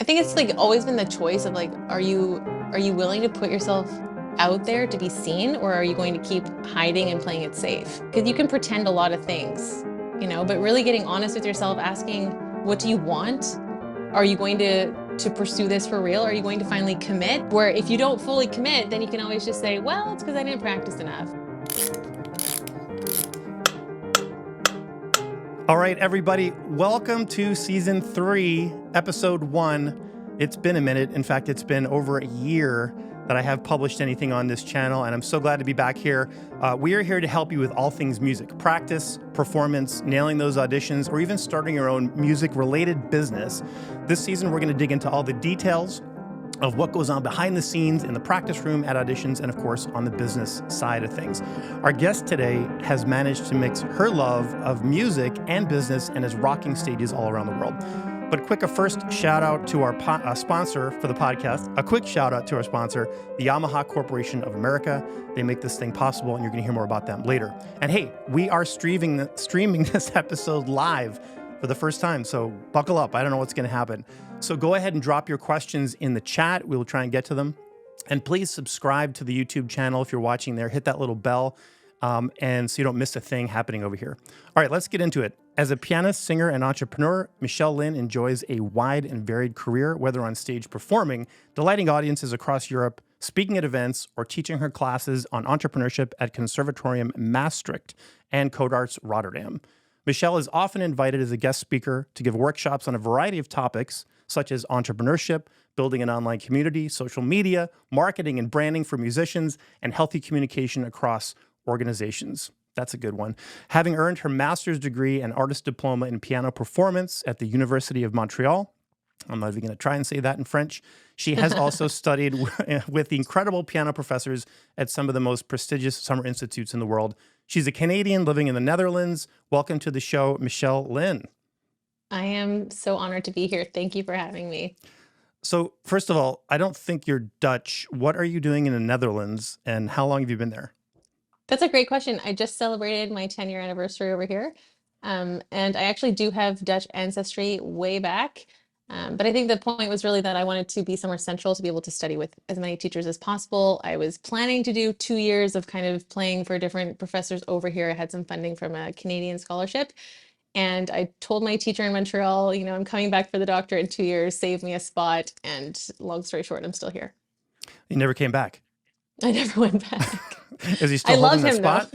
think it's like always been the choice of like, are you willing to put yourself out there to be seen, or are you going to keep hiding and playing it safe? Because you can pretend a lot of things, but really getting honest with yourself, asking, what do you want? Are you going to pursue this for real? Are you going to finally commit? Where if you don't fully commit, then you can always just say, well, it's because I didn't practice enough. All right, everybody, welcome to season 3, episode 1. It's been a minute. In fact, it's been over a year that I have published anything on this channel, and I'm so glad to be back here. We are here to help you with all things music, practice, performance, nailing those auditions, or even starting your own music-related business. This season, we're going to dig into all the details of what goes on behind the scenes in the practice room at auditions and, of course, on the business side of things. Our guest today has managed to mix her love of music and business and is rocking stages all around the world. But a first shout out to our sponsor for the podcast. A quick shout out to our sponsor, the Yamaha Corporation of America. They make this thing possible, and you're going to hear more about them later. And hey, we are streaming this episode live for the first time, so buckle up. I don't know what's going to happen. So go ahead and drop your questions in the chat. We will try and get to them. And please subscribe to the YouTube channel if you're watching there. Hit that little bell and so you don't miss a thing happening over here. All right, let's get into it. As a pianist, singer, and entrepreneur, Michelle Lynne enjoys a wide and varied career, whether on stage performing, delighting audiences across Europe, speaking at events, or teaching her classes on entrepreneurship at Conservatorium Maastricht and Codarts Rotterdam. Michelle is often invited as a guest speaker to give workshops on a variety of topics, such as entrepreneurship, building an online community, social media, marketing and branding for musicians, and healthy communication across organizations. That's a good one. Having earned her master's degree and artist diploma in piano performance at the University of Montreal, I'm not even going to try and say that in French. She has also studied with the incredible piano professors at some of the most prestigious summer institutes in the world. She's a Canadian living in the Netherlands. Welcome to the show, Michelle Lynne. I am so honored to be here. Thank you for having me. So first of all, I don't think you're Dutch. What are you doing in the Netherlands, and how long have you been there? That's a great question. I just celebrated my 10-year anniversary over here. And I actually do have Dutch ancestry way back. But I think the point was really that I wanted to be somewhere central to be able to study with as many teachers as possible. I was planning to do 2 years of kind of playing for different professors over here. I had some funding from a Canadian scholarship. And I told my teacher in Montreal, I'm coming back for the doctorate in 2 years, save me a spot. And long story short, I'm still here. You never came back. I never went back. Is he still holding that spot?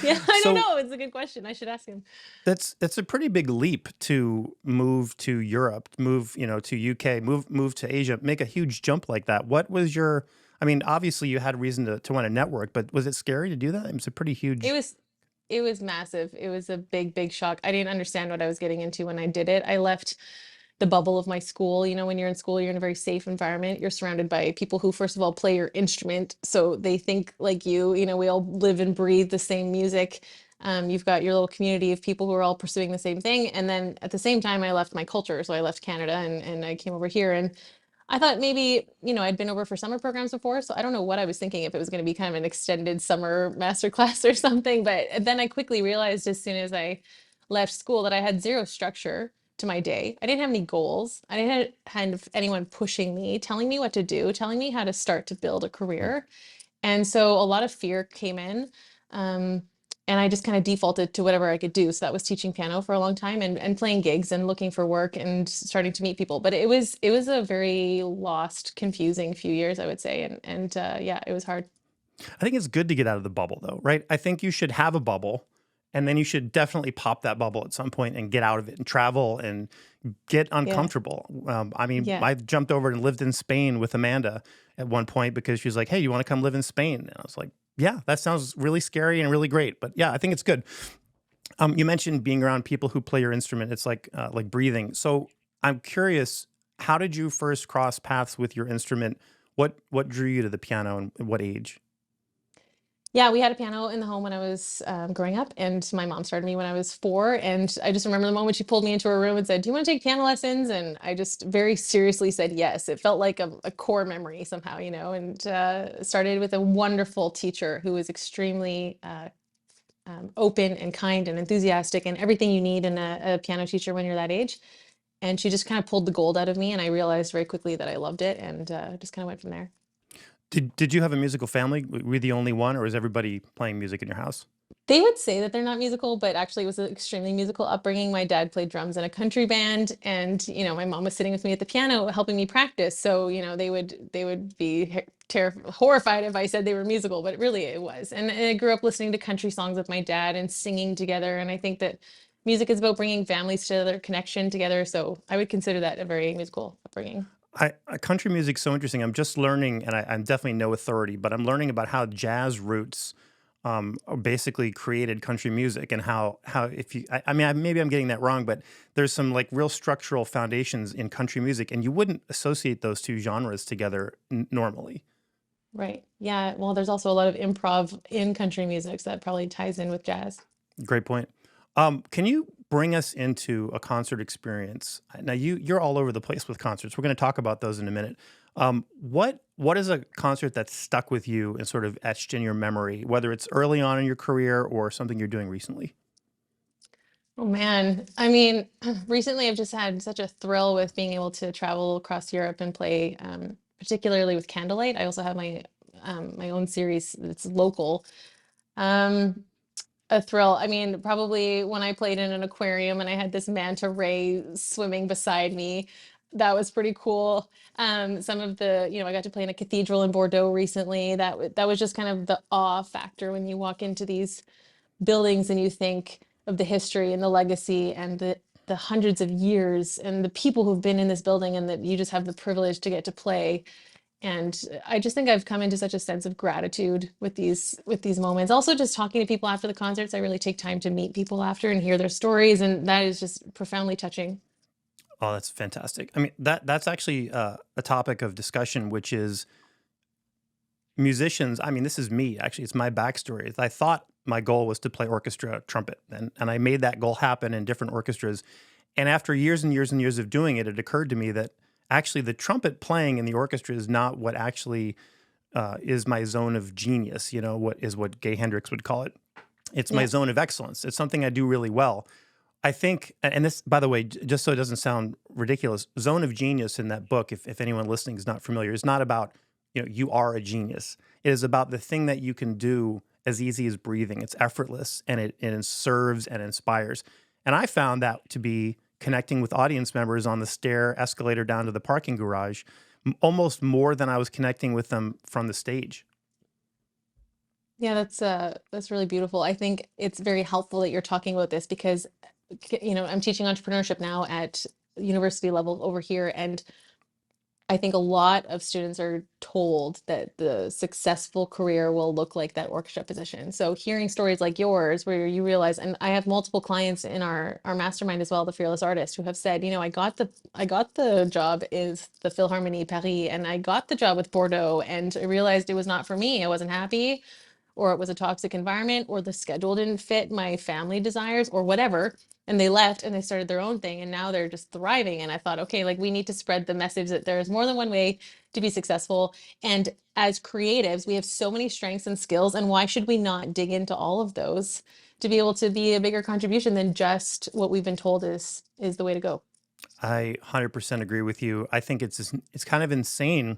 Yeah, I don't know. It's a good question. I should ask him. That's a pretty big leap to move to Europe, move to UK, move to Asia, make a huge jump like that. What was your? I mean, obviously you had reason to want to network, but was it scary to do that? It was a pretty huge. It was massive. It was a big shock. I didn't understand what I was getting into when I did it. I left the bubble of my school. When you're in school, you're in a very safe environment. You're surrounded by people who, first of all, play your instrument. So they think like you, we all live and breathe the same music. You've got your little community of people who are all pursuing the same thing. And then at the same time, I left my culture. So I left Canada and I came over here, and I thought maybe, I'd been over for summer programs before. So I don't know what I was thinking, if it was going to be kind of an extended summer masterclass or something. But then I quickly realized as soon as I left school that I had zero structure to my day. I didn't have any goals. I didn't have anyone pushing me, telling me what to do, telling me how to start to build a career. And so a lot of fear came in. And I just kind of defaulted to whatever I could do. So that was teaching piano for a long time and playing gigs and looking for work and starting to meet people. But it was a very lost, confusing few years, I would say. And yeah, it was hard. I think it's good to get out of the bubble though, right? I think you should have a bubble, and then you should definitely pop that bubble at some point and get out of it and travel and get uncomfortable. Yeah. I jumped over and lived in Spain with Amanda at one point because she was like, hey, you want to come live in Spain? And I was like, yeah, that sounds really scary and really great. But yeah, I think it's good. You mentioned being around people who play your instrument. It's like breathing. So I'm curious, how did you first cross paths with your instrument? What drew you to the piano, and at what age? Yeah, we had a piano in the home when I was growing up, and my mom started me when I was 4. And I just remember the moment she pulled me into her room and said, do you want to take piano lessons? And I just very seriously said yes. It felt like a core memory somehow, and started with a wonderful teacher who was extremely open and kind and enthusiastic and everything you need in a piano teacher when you're that age. And she just kind of pulled the gold out of me, and I realized very quickly that I loved it, and just kind of went from there. Did you have a musical family? Were you the only one, or is everybody playing music in your house? They would say that they're not musical, but actually it was an extremely musical upbringing. My dad played drums in a country band, and my mom was sitting with me at the piano helping me practice. So, they would be horrified if I said they were musical, but really it was. And I grew up listening to country songs with my dad and singing together. And I think that music is about bringing families together, connection together. So I would consider that a very musical upbringing. Country music's so interesting. I'm just learning, and I'm definitely no authority, but I'm learning about how jazz roots basically created country music, and how if you, I mean, maybe I'm getting that wrong, but there's some like real structural foundations in country music, and you wouldn't associate those two genres together normally. Right. Yeah. Well, there's also a lot of improv in country music, so that probably ties in with jazz. Great point. Can you bring us into a concert experience? Now you're all over the place with concerts. We're going to talk about those in a minute. What is a concert that's stuck with you and sort of etched in your memory, whether it's early on in your career or something you're doing recently? Oh man. I mean, recently I've just had such a thrill with being able to travel across Europe and play, particularly with Candlelight. I also have my own series that's local. Um, a thrill. I mean, probably when I played in an aquarium and I had this manta ray swimming beside me, that was pretty cool. Some of I got to play in a cathedral in Bordeaux recently. That was just kind of the awe factor when you walk into these buildings and you think of the history and the legacy and the hundreds of years and the people who've been in this building, and that you just have the privilege to get to play. And I just think I've come into such a sense of gratitude with these moments. Also, just talking to people after the concerts, I really take time to meet people after and hear their stories, and that is just profoundly touching. Oh, that's fantastic. I mean, that's actually a topic of discussion, which is musicians. I mean, this is me, actually. It's my backstory. I thought my goal was to play orchestra trumpet, and I made that goal happen in different orchestras. And after years and years and years of doing it, it occurred to me that actually the trumpet playing in the orchestra is not what actually is my zone of genius. What Gay Hendricks would call it. It's my Yeah. zone of excellence. It's something I do really well. I think, and this, by the way, just so it doesn't sound ridiculous, zone of genius in that book, if anyone listening is not familiar, is not about, you are a genius. It is about the thing that you can do as easy as breathing. It's effortless, and it serves and inspires. And I found that to be connecting with audience members on the stair escalator down to the parking garage, almost more than I was connecting with them from the stage. Yeah, that's really beautiful. I think it's very helpful that you're talking about this because I'm teaching entrepreneurship now at university level over here, and I think a lot of students are told that the successful career will look like that orchestra position. So hearing stories like yours, where you realize, and I have multiple clients in our mastermind as well, the Fearless Artist, who have said, I got the job is the Philharmonie Paris, and I got the job with Bordeaux, and I realized it was not for me. I wasn't happy, or it was a toxic environment, or the schedule didn't fit my family desires, or whatever. And they left and they started their own thing, and now they're just thriving. And I thought, okay, like we need to spread the message that there's more than one way to be successful. And as creatives, we have so many strengths and skills. And why should we not dig into all of those to be able to be a bigger contribution than just what we've been told is the way to go? I 100% agree with you. I think it's kind of insane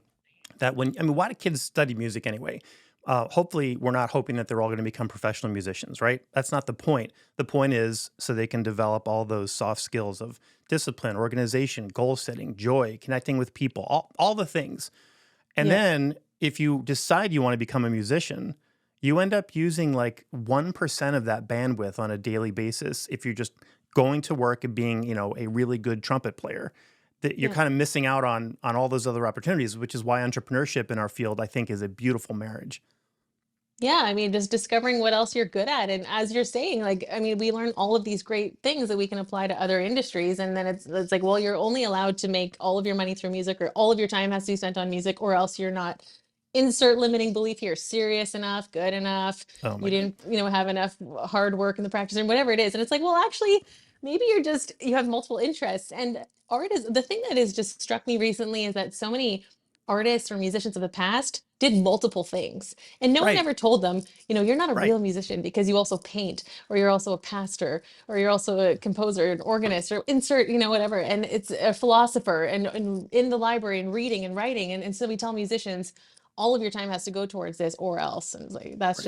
that why do kids study music anyway? Hopefully, we're not hoping that they're all going to become professional musicians, right? That's not the point. The point is so they can develop all those soft skills of discipline, organization, goal setting, joy, connecting with people, all the things. And Yep. then if you decide you want to become a musician, you end up using like 1% of that bandwidth on a daily basis if you're just going to work and being, a really good trumpet player. That you're Yeah. kind of missing out on all those other opportunities, which is why entrepreneurship in our field, I think, is a beautiful marriage. Yeah, I mean, just discovering what else you're good at. And as you're saying, like, I mean, we learn all of these great things that we can apply to other industries. And then it's like, well, you're only allowed to make all of your money through music, or all of your time has to be spent on music, or else you're not, insert limiting belief here, serious enough, good enough. Oh You my God. didn't, have enough hard work in the practice or whatever it is. And it's like, well, actually, maybe you have multiple interests. And art is the thing that has just struck me recently, is that so many artists or musicians of the past did multiple things. And no one Right. ever told them, you're not a Right. real musician because you also paint, or you're also a pastor, or you're also a composer, an organist, or insert, whatever. And it's a philosopher and in the library and reading and writing. And so we tell musicians, all of your time has to go towards this or else. And it's like, Right. that's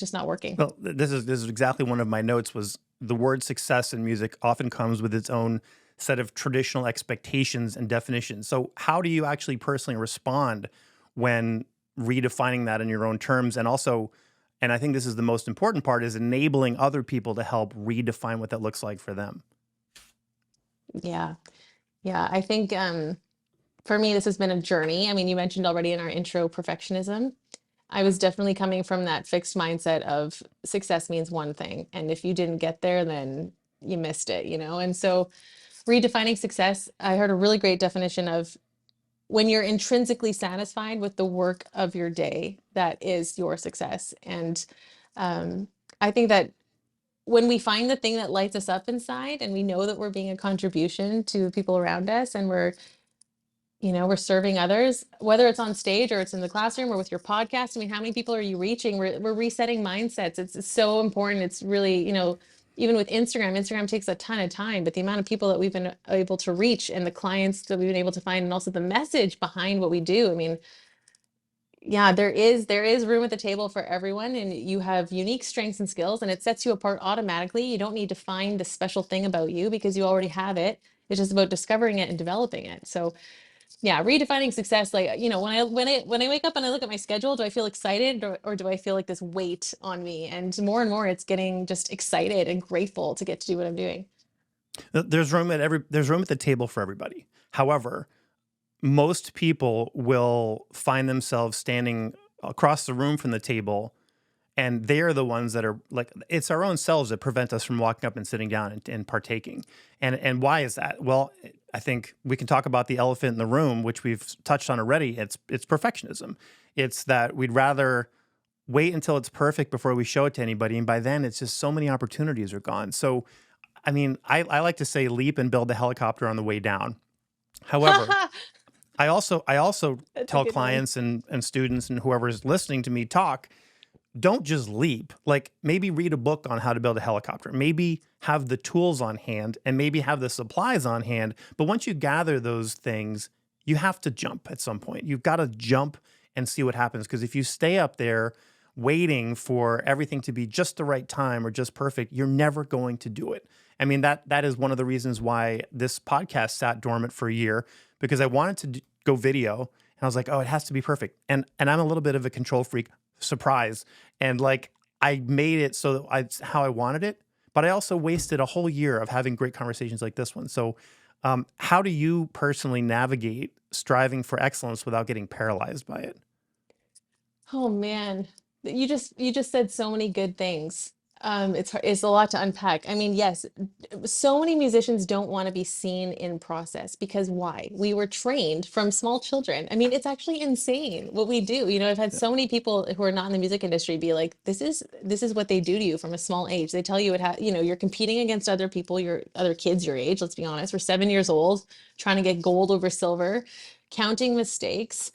just not working. Well, this is exactly one of my notes was the word success in music often comes with its own set of traditional expectations and definitions. So how do you actually personally respond when redefining that in your own terms and also and I think this is the most important part is enabling other people to help redefine what that looks like for them. Yeah. Yeah. I think for me, this has been a journey. I mean, you mentioned already in our intro perfectionism. I was definitely coming from that fixed mindset of success means one thing. And if you didn't get there, then you missed it, And so redefining success, I heard a really great definition of when you're intrinsically satisfied with the work of your day, that is your success. And um, I think that when we find the thing that lights us up inside and we know that we're being a contribution to the people around us and we're serving others, whether it's on stage or it's in the classroom or with your podcast. I mean, how many people are you reaching? We're resetting mindsets. It's so important. It's really, even with Instagram takes a ton of time, but the amount of people that we've been able to reach and the clients that we've been able to find, and also the message behind what we do. I mean, yeah, there is room at the table for everyone, and you have unique strengths and skills, and it sets you apart automatically. You don't need to find the special thing about you because you already have it. It's just about discovering it and developing it. So yeah, redefining success, like, when I wake up and I look at my schedule, do I feel excited or do I feel like this weight on me? And more it's getting just excited and grateful to get to do what I'm doing. There's room at the table for everybody. However, most people will find themselves standing across the room from the table and they're the ones that are like it's our own selves that prevent us from walking up and sitting down and partaking. And why is that? Well, I think we can talk about the elephant in the room, which we've touched on already. It's perfectionism. It's that we'd rather wait until it's perfect before we show it to anybody, and by then it's just so many opportunities are gone. So I mean, I like to say leap and build the helicopter on the way down. However, I also That's a tell good one. clients and students and whoever's listening to me talk, don't just leap. Like maybe read a book on how to build a helicopter. Maybe have the tools on hand and maybe have the supplies on hand. But once you gather those things, you have to jump at some point. You've got to jump and see what happens. Because if you stay up there waiting for everything to be just the right time or just perfect, you're never going to do it. I mean, that is one of the reasons why this podcast sat dormant for a year because I wanted to go video and I was like, oh, it has to be perfect. And I'm a little bit of a control freak, surprise. And like I made it so that how I wanted it, but I also wasted a whole year of having great conversations like this one. So how do you personally navigate striving for excellence without getting paralyzed by it? Oh man, you just said so many good things. It's a lot to unpack. I mean, yes, so many musicians don't want to be seen in process because why? We were trained from small children. I mean, it's actually insane what we do. I've had Yeah. so many people who are not in the music industry be like, this is what they do to you from a small age. They tell you you're competing against other people, your other kids your age, let's be honest. We're 7 years old, trying to get gold over silver, counting mistakes,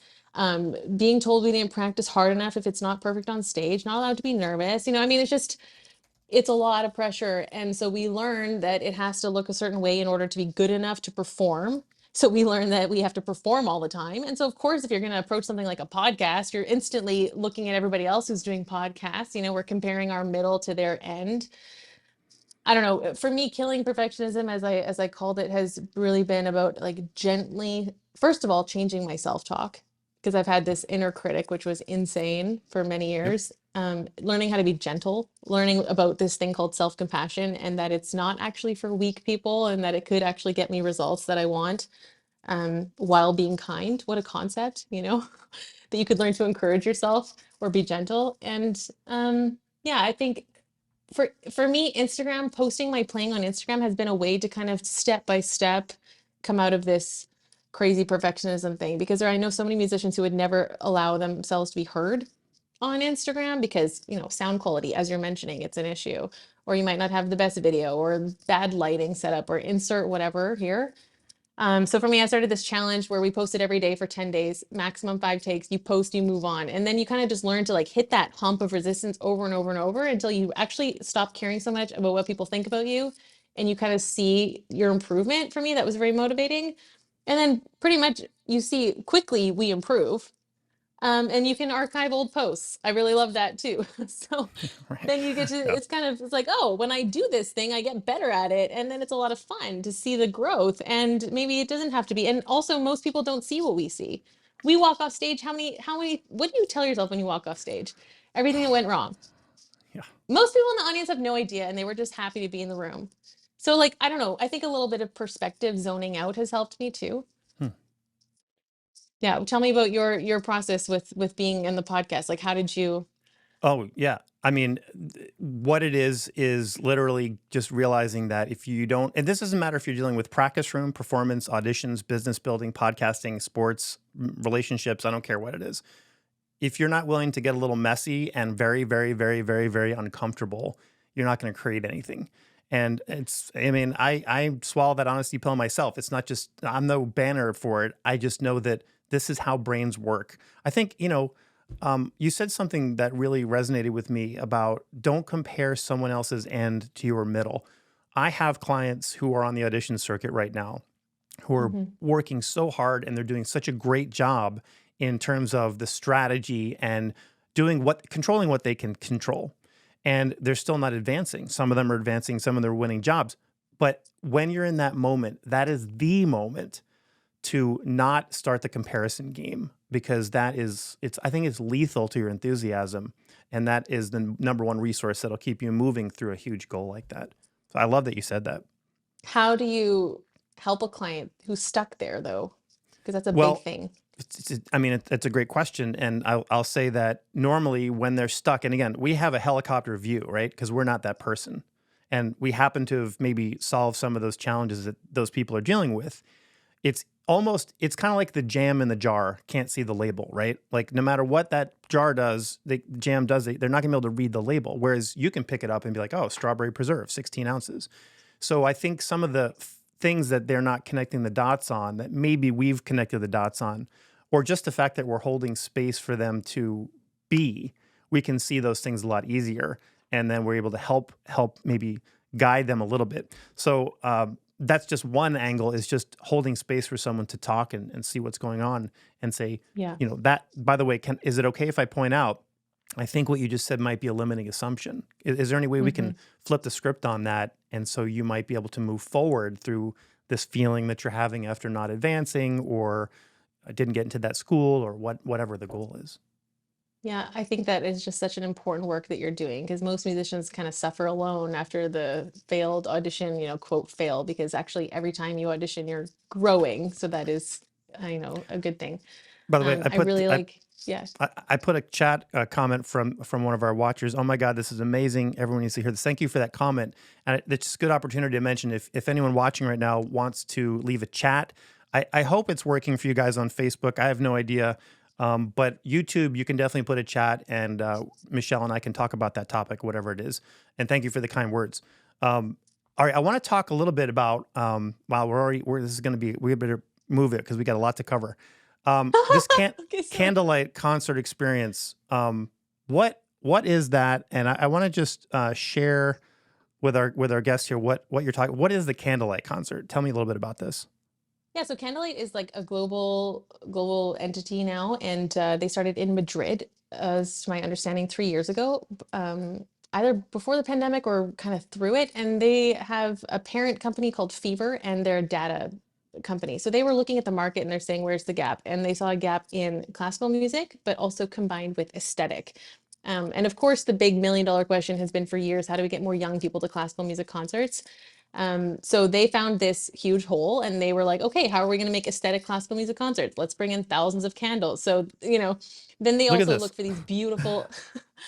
being told we didn't practice hard enough if it's not perfect on stage, not allowed to be nervous. I mean, it's a lot of pressure. And so we learn that it has to look a certain way in order to be good enough to perform. So we learn that we have to perform all the time. And so, of course, if you're going to approach something like a podcast, you're instantly looking at everybody else who's doing podcasts. We're comparing our middle to their end. I don't know. For me, killing perfectionism, as I called it, has really been about like gently, first of all, changing my self-talk because I've had this inner critic, which was insane for many Yep. years. Learning how to be gentle, learning about this thing called self-compassion, and that it's not actually for weak people, and that it could actually get me results that I want, while being kind. What a concept, that you could learn to encourage yourself or be gentle. And yeah, I think for me, Instagram, posting my playing on Instagram has been a way to kind of step by step come out of this crazy perfectionism thing, because I know so many musicians who would never allow themselves to be heard on Instagram because, sound quality, as you're mentioning, it's an issue, or you might not have the best video or bad lighting setup or insert whatever here. So for me, I started this challenge where we posted every day for 10 days, maximum 5 takes. You post, you move on. And then you kind of just learn to like hit that hump of resistance over and over and over until you actually stop caring so much about what people think about you. And you kind of see your improvement. For me, that was very motivating. And then pretty much you see quickly we improve. And you can archive old posts. I really love that too. So Right. then you get to, Yeah. it's like, oh, when I do this thing, I get better at it. And then it's a lot of fun to see the growth. And maybe it doesn't have to be. And also, most people don't see what we see. We walk off stage. What do you tell yourself when you walk off stage? Everything that went wrong. Yeah. Most people in the audience have no idea and they were just happy to be in the room. So, like, I don't know. I think a little bit of perspective zoning out has helped me too. Hmm. Yeah. Tell me about your process with being in the podcast. Like, how did you? Oh, yeah. I mean, what it is literally just realizing that if you don't, and this doesn't matter if you're dealing with practice room, performance, auditions, business building, podcasting, sports, relationships, I don't care what it is. If you're not willing to get a little messy and very, very, very, very, very uncomfortable, you're not going to create anything. And I mean, I swallow that honesty pill myself. It's not just, I'm no banner for it. I just know that this is how brains work. I think, you said something that really resonated with me about don't compare someone else's end to your middle. I have clients who are on the audition circuit right now who are Mhm. working so hard and they're doing such a great job in terms of the strategy and controlling what they can control. And they're still not advancing. Some of them are advancing, some of them are winning jobs. But when you're in that moment, that is the moment to not start the comparison game because I think it's lethal to your enthusiasm. And that is the number one resource that'll keep you moving through a huge goal like that. So I love that you said that. How do you help a client who's stuck there though? Because that's a big Well, thing. I mean, it's a great question. And I'll say that normally when they're stuck, and again, we have a helicopter view, right? Because we're not that person. And we happen to have maybe solved some of those challenges that those people are dealing with. It's kind of like the jam in the jar can't see the label, right? Like no matter what that jar does, the jam does, they're not gonna be able to read the label. Whereas you can pick it up and be like, oh, strawberry preserve, 16 ounces. So I think some of the things that they're not connecting the dots on that maybe we've connected the dots on, or just the fact that we're holding space for them to be, we can see those things a lot easier. And then we're able to help maybe guide them a little bit. So that's just one angle is just holding space for someone to talk and see what's going on and say, Yeah. that, by the way, is it okay if I point out, I think what you just said might be a limiting assumption. Is there any way we Hmm. can flip the script on that? And so you might be able to move forward through this feeling that you're having after not advancing or didn't get into that school or whatever the goal is. Yeah, I think that is just such an important work that you're doing because most musicians kind of suffer alone after the failed audition, quote fail, because actually every time you audition, you're growing. So that is, a good thing. By the way, I really like, yeah. I put a chat comment from one of our watchers. Oh my God, this is amazing! Everyone needs to hear this. Thank you for that comment, and it's a good opportunity to mention if anyone watching right now wants to leave a chat. I hope it's working for you guys on Facebook. I have no idea, but YouTube you can definitely put a chat, and Michelle and I can talk about that topic, whatever it is. And thank you for the kind words. All right, I want to talk a little bit about while this is going to be we better move it because we got a lot to cover. This Okay, sorry. Candlelight Concert experience. What is that? And I want to just share with our guests here what you're talking. What is the Candlelight Concert? Tell me a little bit about this. Yeah, so Candlelight is like a global entity now, and they started in Madrid, as to my understanding, 3 years ago, either before the pandemic or kind of through it. And they have a parent company called Fever, and they're a data company. So they were looking at the market and they're saying, where's the gap? And they saw a gap in classical music, but also combined with aesthetic. And of course, the big $1 million question has been for years, how do we get more young people to classical music concerts? So they found this huge hole and they were like, okay, how are we going to make aesthetic classical music concerts? Let's bring in thousands of candles. So, then they Look at also this. look for these beautiful,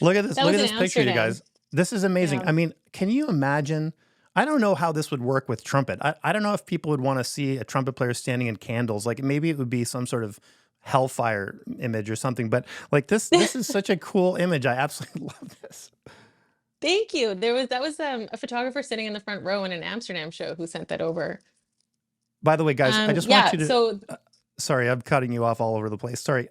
Look at this. that Look was at in this picture, you Amsterdam. guys. This is amazing. Yeah. I mean, can you imagine? I don't know how this would work with trumpet. I don't know if people would want to see a trumpet player standing in candles. Like maybe it would be some sort of hellfire image or something. But like this is such a cool image. I absolutely love this. Thank you. That was a photographer sitting in the front row in an Amsterdam show who sent that over. By the way, guys, I just want Yeah, you to, so sorry, I'm cutting you off all over the place. Sorry.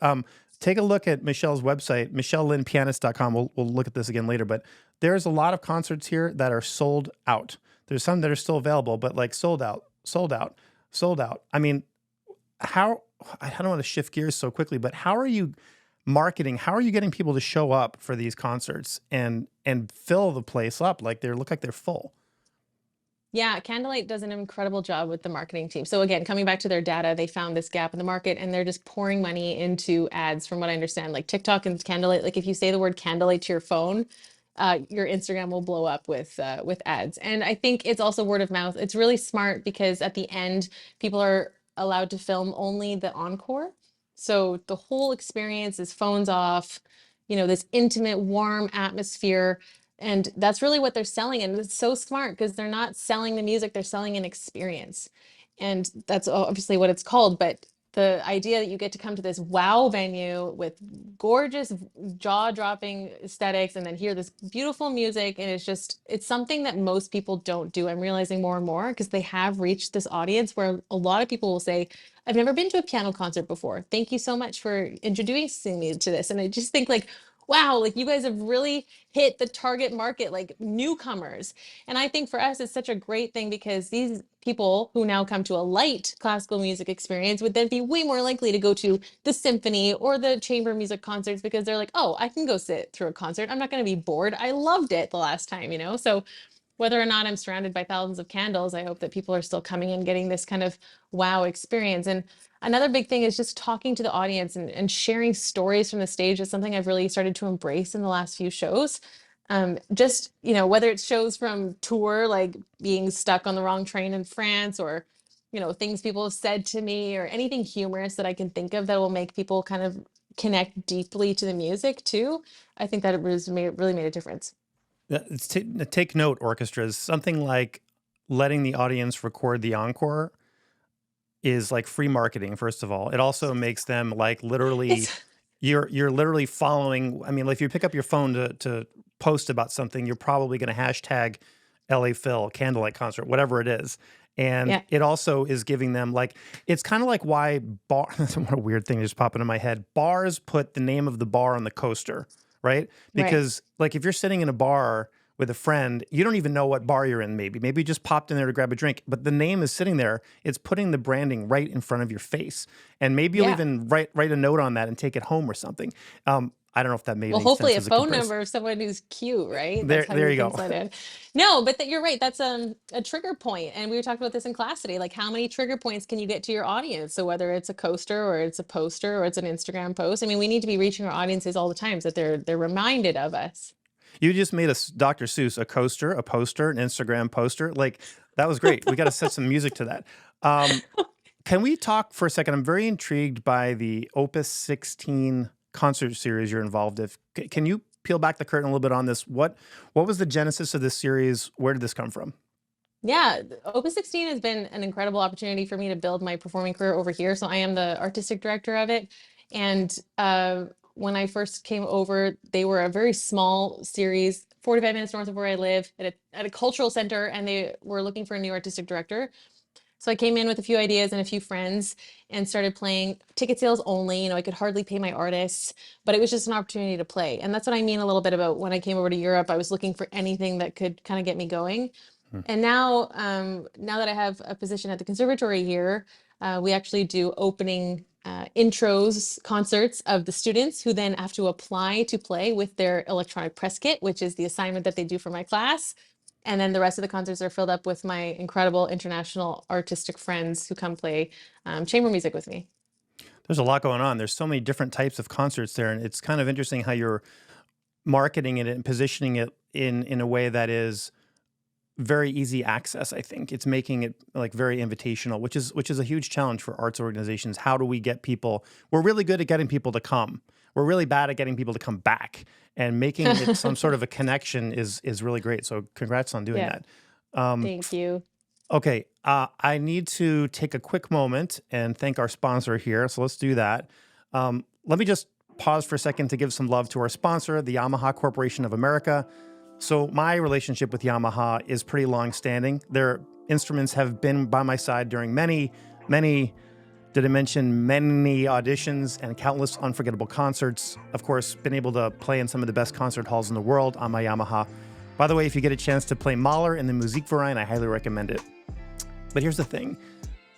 Take a look at Michelle's website, michelleLynnPianist.com. We'll look at this again later, but there's a lot of concerts here that are sold out. There's some that are still available, but like sold out, sold out, sold out. I mean, I don't want to shift gears so quickly, but how are you marketing? How are you getting people to show up for these concerts and fill the place up? Like they look like they're full. yeah, Candlelight does an incredible job with the marketing team. So again, coming back to their data, they found this gap in the market and they're just pouring money into ads from what I understand, like TikTok and Candlelight. Like if you say the word Candlelight to your phone, your Instagram will blow up with ads. And I think it's also word of mouth. It's really smart because at the end, people are allowed to film only the encore. So the whole experience is phones off, this intimate, warm atmosphere. And that's really what they're selling. And it's so smart because they're not selling the music, they're selling an experience. And that's obviously what it's called. But the idea that you get to come to this wow venue with gorgeous jaw-dropping aesthetics and then hear this beautiful music, and it's something that most people don't do. I'm realizing more and more because they have reached this audience where a lot of people will say, I've never been to a piano concert before, thank you so much for introducing me to this. And I just think like, wow, like you guys have really hit the target market, like newcomers. And I think for us, it's such a great thing because these people who now come to a light classical music experience would then be way more likely to go to the symphony or the chamber music concerts because they're like, oh, I can go sit through a concert. I'm not going to be bored. I loved it the last time. So whether or not I'm surrounded by thousands of candles, I hope that people are still coming and getting this kind of wow experience. And another big thing is just talking to the audience and sharing stories from the stage is something I've really started to embrace in the last few shows. Whether it's shows from tour, like being stuck on the wrong train in France, or, things people have said to me, or anything humorous that I can think of that will make people kind of connect deeply to the music too. I think that it really made a difference. Take note, orchestras. Something like letting the audience record the encore is like free marketing. First of all, it also makes them like literally, you're literally following. I mean, like if you pick up your phone to post about something, you're probably going to hashtag LA Phil, Candlelight Concert, whatever it is. And Yeah. it also is giving them like, it's kind of like why what a weird thing just popped into my head. Bars put the name of the bar on the coaster, right? Because like if you're sitting in a bar with a friend, you don't even know what bar you're in, maybe you just popped in there to grab a drink, but the name is sitting there. It's putting the branding right in front of your face. And maybe you'll even write a note on that and take it home or something. I don't know if that made any Hopefully a sense as a phone comparison. number of someone who's cute, right? There, That's how there you you can go. slide in. No, but you're right. That's a trigger point. And we were talking about this in class today. Like how many trigger points can you get to your audience? So whether it's a coaster or it's a poster or it's an Instagram post, I mean, we need to be reaching our audiences all the time so that they're reminded of us. You just made a Dr. Seuss, a coaster, a poster, an Instagram poster. Like that was great. We got to set some music to that. Can we talk for a second? I'm very intrigued by the Opus 16 concert series you're involved with. Can you peel back the curtain a little bit on this? What was the genesis of this series? Where did this come from? Yeah, Opus 16 has been an incredible opportunity for me to build my performing career over here. So I am the artistic director of it. And when I first came over, they were a very small series, 45 minutes north of where I live, at a cultural center, and they were looking for a new artistic director. So I came in with a few ideas and a few friends and started playing ticket sales only. I could hardly pay my artists, but it was just an opportunity to play. And that's what I mean a little bit about when I came over to Europe. I was looking for anything that could kind of get me going. And now that I have a position at the conservatory here, we actually do opening intros concerts of the students who then have to apply to play with their electronic press kit, which is the assignment that they do for my class. And then the rest of the concerts are filled up with my incredible international artistic friends who come play chamber music with me. There's a lot going on. There's so many different types of concerts there, and it's kind of interesting how you're marketing it and positioning it in a way that is very easy access. I think it's making it like very invitational, which is a huge challenge for arts organizations. How do we get people? We're really good at getting people to come. We're really bad at getting people to come back, and making it some sort of a connection is really great. So congrats on doing that. Thank you. Okay, I need to take a quick moment and thank our sponsor here. So let's do that. Let me just pause for a second to give some love to our sponsor, the Yamaha Corporation of America. So my relationship with Yamaha is pretty long-standing. They're instruments have been by my side during many, did I mention many auditions and countless unforgettable concerts. Of course, been able to play in some of the best concert halls in the world on my Yamaha. By the way, if you get a chance to play Mahler in the Musikverein, I highly recommend it. But here's the thing.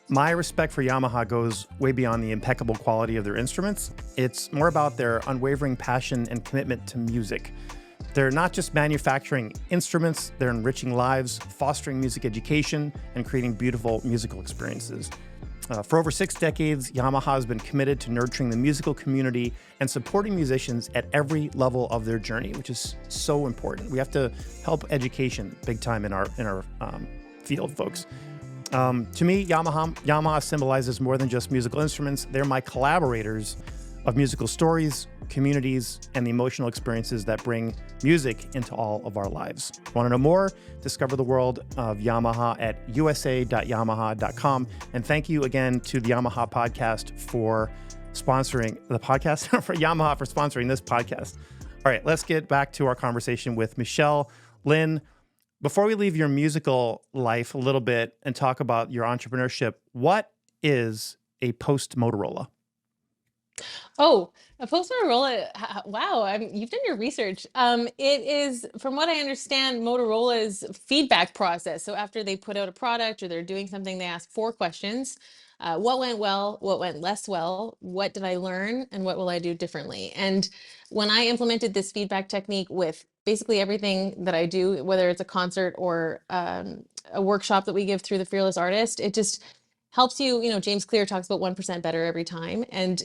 My respect for Yamaha goes way beyond the impeccable quality of their instruments. It's more about their unwavering passion and commitment to music. They're not just manufacturing instruments, they're enriching lives, fostering music education, and creating beautiful musical experiences. For over 6 decades, Yamaha has been committed to nurturing the musical community and supporting musicians at every level of their journey, which is so important. We have to help education big time in our field, folks. To me, Yamaha symbolizes more than just musical instruments. They're my collaborators of musical stories, communities, and the emotional experiences that bring music into all of our lives. Want to know more? Discover the world of Yamaha at usa.yamaha.com. And thank you again to the Yamaha podcast for sponsoring the podcast, for Yamaha for sponsoring this podcast. All right, let's get back to our conversation with Michelle. Lynn, before we leave your musical life a little bit and talk about your entrepreneurship, what is a post Motorola? Oh, a post Motorola. Wow, you've done your research. It is, from what I understand, Motorola's feedback process. So after they put out a product or they're doing something, they ask 4 questions. What went well? What went less well? What did I learn? And what will I do differently? And when I implemented this feedback technique with basically everything that I do, whether it's a concert or a workshop that we give through the Fearless Artist, it just helps you. James Clear talks about 1% better every time. And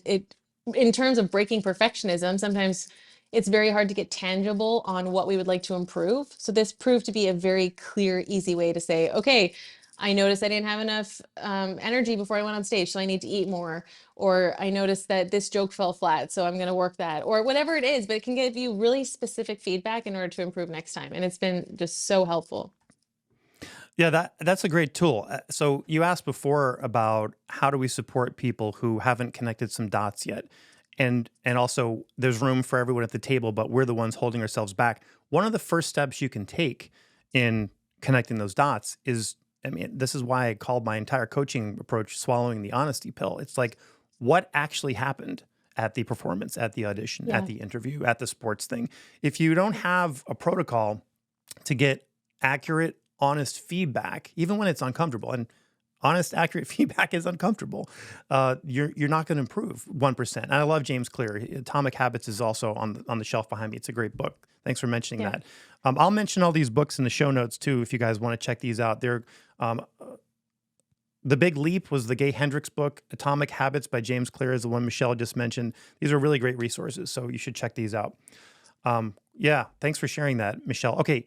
in terms of breaking perfectionism, sometimes it's very hard to get tangible on what we would like to improve. So this proved to be a very clear, easy way to say, okay, I noticed I didn't have enough energy before I went on stage, so I need to eat more. Or I noticed that this joke fell flat, so I'm going to work that, or whatever it is. But it can give you really specific feedback in order to improve next time. And it's been just so helpful. Yeah, that's a great tool. So you asked before about how do we support people who haven't connected some dots yet. And also there's room for everyone at the table, but we're the ones holding ourselves back. One of the first steps you can take in connecting those dots is, I mean, this is why I called my entire coaching approach swallowing the honesty pill. It's like, what actually happened at the performance, at the audition, at the interview, at the sports thing? If you don't have a protocol to get accurate, honest feedback, even when it's uncomfortable, and honest, accurate feedback is uncomfortable, you're not going to improve 1%. And I love James Clear. Atomic Habits is also on the shelf behind me. It's a great book. Thanks for mentioning that. I'll mention all these books in the show notes too, if you guys want to check these out. They're The Big Leap was the Gay Hendricks book. Atomic Habits by James Clear is the one Michelle just mentioned. These are really great resources, so you should check these out. Yeah, thanks for sharing that, Michelle. Okay,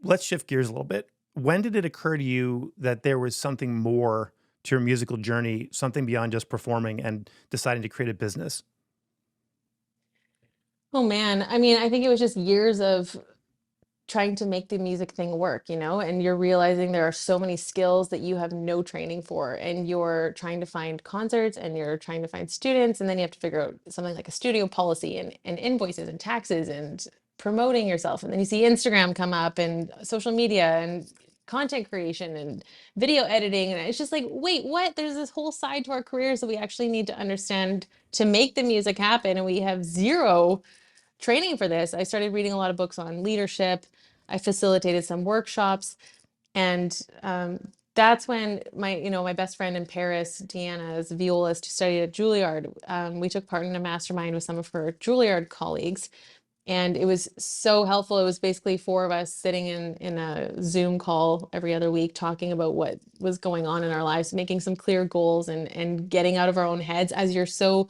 let's shift gears a little bit. When did it occur to you that there was something more to your musical journey, something beyond just performing and deciding to create a business? Oh man, I mean, I think it was just years of trying to make the music thing work, and you're realizing there are so many skills that you have no training for, and you're trying to find concerts and you're trying to find students, and then you have to figure out something like a studio policy and invoices and taxes and promoting yourself. And then you see Instagram come up and social media and content creation and video editing. And it's just like, wait, what? There's this whole side to our careers that we actually need to understand to make the music happen. And we have zero training for this. I started reading a lot of books on leadership. I facilitated some workshops, and that's when my best friend in Paris, Deanna, is a violist who studied at Juilliard. We took part in a mastermind with some of her Juilliard colleagues, and it was so helpful. It was basically 4 of us sitting in a Zoom call every other week, talking about what was going on in our lives, making some clear goals and getting out of our own heads. As you're so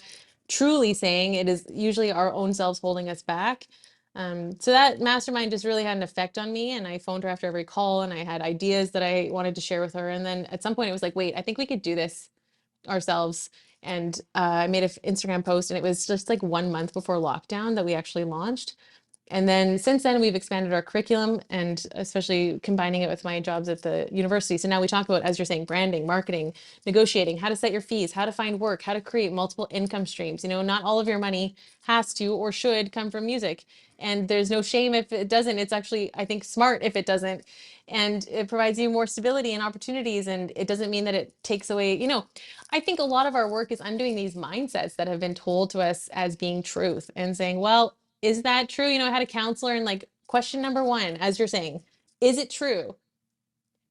truly saying, it is usually our own selves holding us back. So that mastermind just really had an effect on me, and I phoned her after every call, and I had ideas that I wanted to share with her. And then at some point it was like, wait, I think we could do this ourselves. And I made an Instagram post, and it was just like 1 month before lockdown that we actually launched. And then since then, we've expanded our curriculum and especially combining it with my jobs at the university. So now we talk about, as you're saying, branding, marketing, negotiating, how to set your fees, how to find work, how to create multiple income streams. Not all of your money has to or should come from music. And there's no shame if it doesn't. It's actually, I think, smart if it doesn't. And it provides you more stability and opportunities. And it doesn't mean that it takes away, I think a lot of our work is undoing these mindsets that have been told to us as being truth and saying, well, is that true? I had a counselor and like question number one, as you're saying, is it true?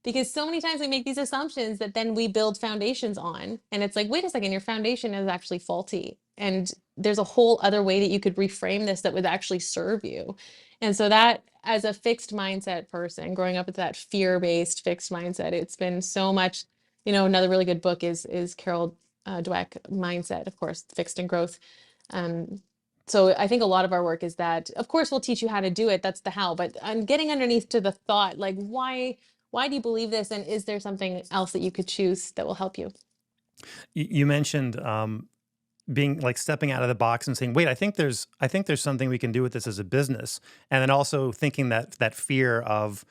Because so many times we make these assumptions that then we build foundations on. And it's like, wait a second, your foundation is actually faulty. And there's a whole other way that you could reframe this that would actually serve you. And so that as a fixed mindset person, growing up with that fear-based fixed mindset, it's been so much, another really good book is Carol Dweck, Mindset, of course, Fixed and Growth. So I think a lot of our work is that, of course, we'll teach you how to do it. That's the how, but I'm getting underneath to the thought, like, why do you believe this? And is there something else that you could choose that will help you? You mentioned being like stepping out of the box and saying, wait, I think there's something we can do with this as a business. And then also thinking that fear of,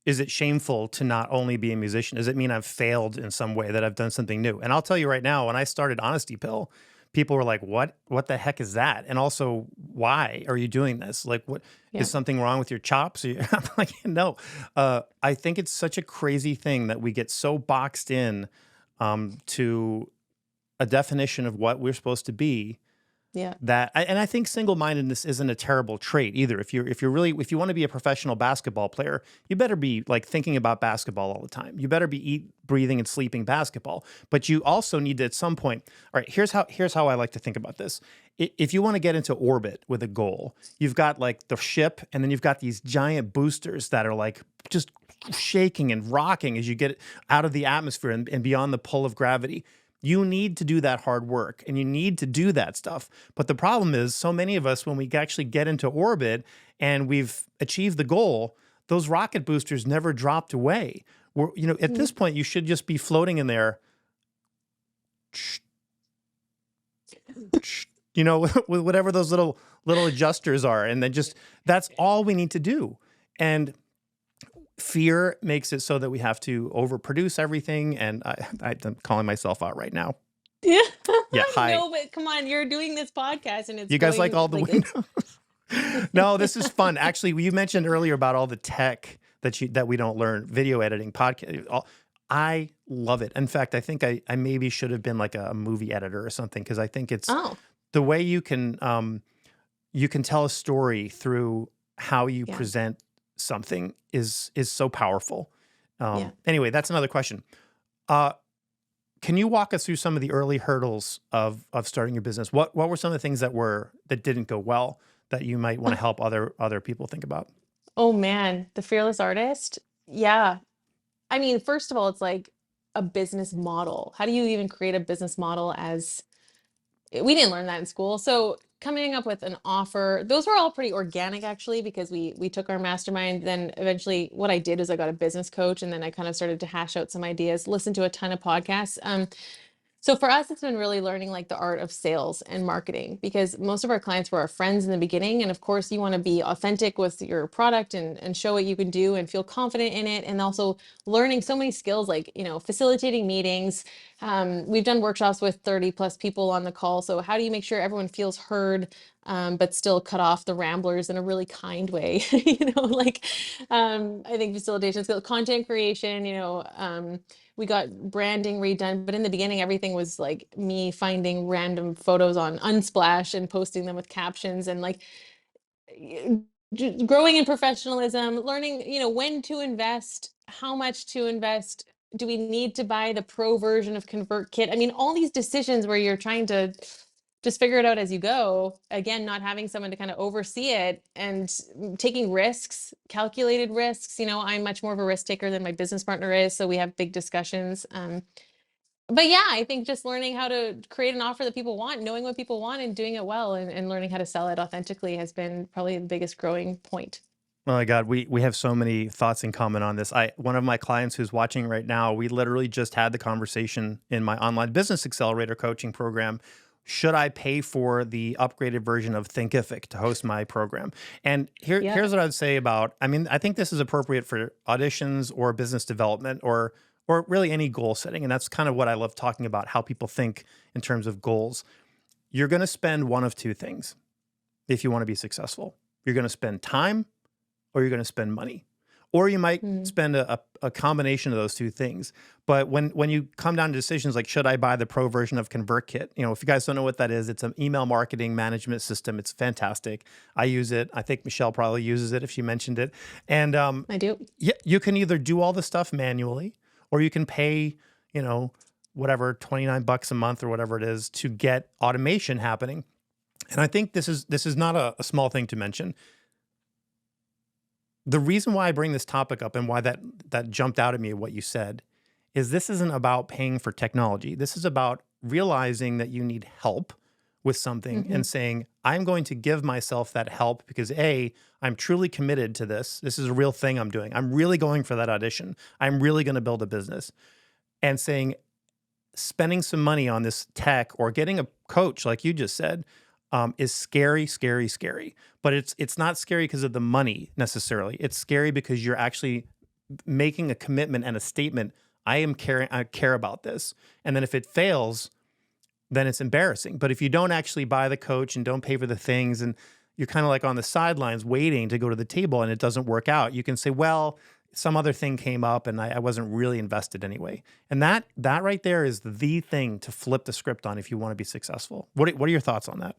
is it shameful to not only be a musician? Does it mean I've failed in some way, that I've done something new? And I'll tell you right now, when I started Honesty Pill, people were like, what the heck is that? And also, why are you doing this? Like, what is something wrong with your chops? I'm like, no. I think it's such a crazy thing that we get so boxed in to a definition of what we're supposed to be. Yeah. And I think single-mindedness isn't a terrible trait either. If you want to be a professional basketball player, you better be like thinking about basketball all the time. You better be breathing and sleeping basketball. But you also need to at some point, all right, here's how I like to think about this. If you want to get into orbit with a goal, you've got like the ship, and then you've got these giant boosters that are like just shaking and rocking as you get out of the atmosphere and beyond the pull of gravity. You need to do that hard work and you need to do that stuff. But the problem is, so many of us, when we actually get into orbit and we've achieved the goal, those rocket boosters never dropped away. At this point, you should just be floating in there, with whatever those little adjusters are. And then that's all we need to do. And fear makes it so that we have to overproduce everything. And I'm calling myself out right now. Yeah. Yeah. Hi. No, but come on, you're doing this podcast and it's you guys like all the windows. No, this is fun. Actually, you mentioned earlier about all the tech that we don't learn, video editing, podcast. I love it. In fact, I think I maybe should have been like a movie editor or something, because I think it's the way you can tell a story through how you present something is so powerful. Anyway, that's another question. Can you walk us through some of the early hurdles of starting your business? What were some of the things that didn't go well that you might want to help other people think about? Oh man, the fearless artist. Yeah. I mean, first of all, it's like a business model. How do you even create a business model we didn't learn that in school. So coming up with an offer, those were all pretty organic actually, because we took our mastermind. Then eventually what I did is I got a business coach, and then I kind of started to hash out some ideas, listen to a ton of podcasts. So for us, it's been really learning like the art of sales and marketing, because most of our clients were our friends in the beginning. And of course, you want to be authentic with your product and show what you can do and feel confident in it. And also learning so many skills like, facilitating meetings. We've done workshops with 30 plus people on the call. So how do you make sure everyone feels heard, but still cut off the ramblers in a really kind way? I think facilitation skills, content creation, we got branding redone, but in the beginning, everything was like me finding random photos on Unsplash and posting them with captions, and like growing in professionalism, learning, when to invest, how much to invest. Do we need to buy the pro version of ConvertKit? I mean, all these decisions where you're trying to just figure it out as you go. Again, not having someone to kind of oversee it and taking risks, calculated risks. I'm much more of a risk taker than my business partner is. So we have big discussions. But yeah, I think just learning how to create an offer that people want, knowing what people want and doing it well, and learning how to sell it authentically has been probably the biggest growing point. Oh my God, we have so many thoughts in common on this. One of my clients who's watching right now, we literally just had the conversation in my online business accelerator coaching program. should I pay for the upgraded version of Thinkific to host my program? And Yeah. here's what I would say about, I mean, I think this is appropriate for auditions or business development or really any goal setting. And that's kind of what I love talking about, how people think in terms of goals. You're going to spend one of two things if you want to be successful. You're going to spend time or you're going to spend money. Or you might Mm. spend a combination of those two things. But when you come down to decisions like, should I buy the pro version of ConvertKit? You know, if you guys don't know what that is, it's an email marketing management system. It's fantastic. I use it. I think Michelle probably uses it if she mentioned it. And I do. yeah, you can either do all the stuff manually or you can pay, you know, whatever, $29 a month or whatever it is to get automation happening. And I think this is not a small thing to mention. The reason why I bring this topic up and why that jumped out at me, what you said, is this isn't about paying for technology. This is about realizing that you need help with something Mm-hmm. and saying, I'm going to give myself that help because A, I'm truly committed to this. This is a real thing I'm doing. I'm really going for that audition. I'm really going to build a business. And saying, spending some money on this tech or getting a coach, like you just said, is scary, scary, scary. But it's not scary because of the money necessarily. It's scary because you're actually making a commitment and a statement. I care about this. And then if it fails, then it's embarrassing. But if you don't actually buy the coach and don't pay for the things and you're kind of like on the sidelines waiting to go to the table and it doesn't work out, you can say, well, some other thing came up and I wasn't really invested anyway. And that right there is the thing to flip the script on if you want to be successful. What are your thoughts on that?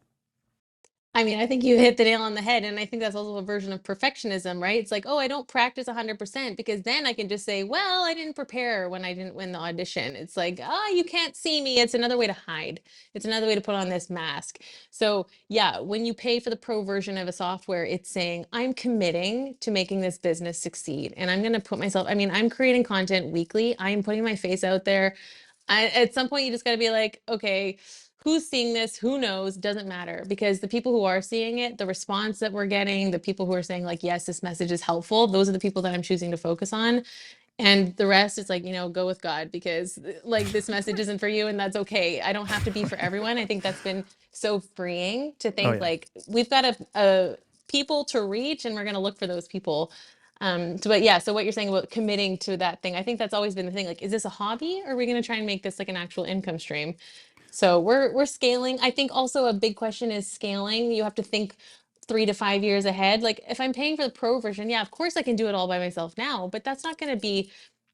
I mean, I think you hit the nail on the head. And I think that's also a version of perfectionism, right? It's like, oh, I don't practice 100% because then I can just say, well, I didn't prepare when I didn't win the audition. It's like, oh, you can't see me. It's another way to hide. It's another way to put on this mask. So, yeah, when you pay for the pro version of a software, it's saying, I'm committing to making this business succeed. And I'm going to put myself, I mean, I'm creating content weekly. I am putting my face out there. At some point, you just got to be like, okay, who's seeing this? Who knows? Doesn't matter, because the people who are seeing it, the response that we're getting, the people who are saying like, yes, this message is helpful, those are the people that I'm choosing to focus on. And the rest is like, go with God, because like this message isn't for you, and that's okay. I don't have to be for everyone. I think that's been so freeing to Oh think yeah. like we've got a people to reach, and we're going to look for those people. But yeah, so what you're saying about committing to that thing, I think that's always been the thing. Like, is this a hobby, or are we going to try and make this like an actual income stream? So we're scaling. I think also a big question is scaling. You have to think 3 to 5 years ahead. Like if I'm paying for the pro version, yeah, of course I can do it all by myself now, but that's not going to be,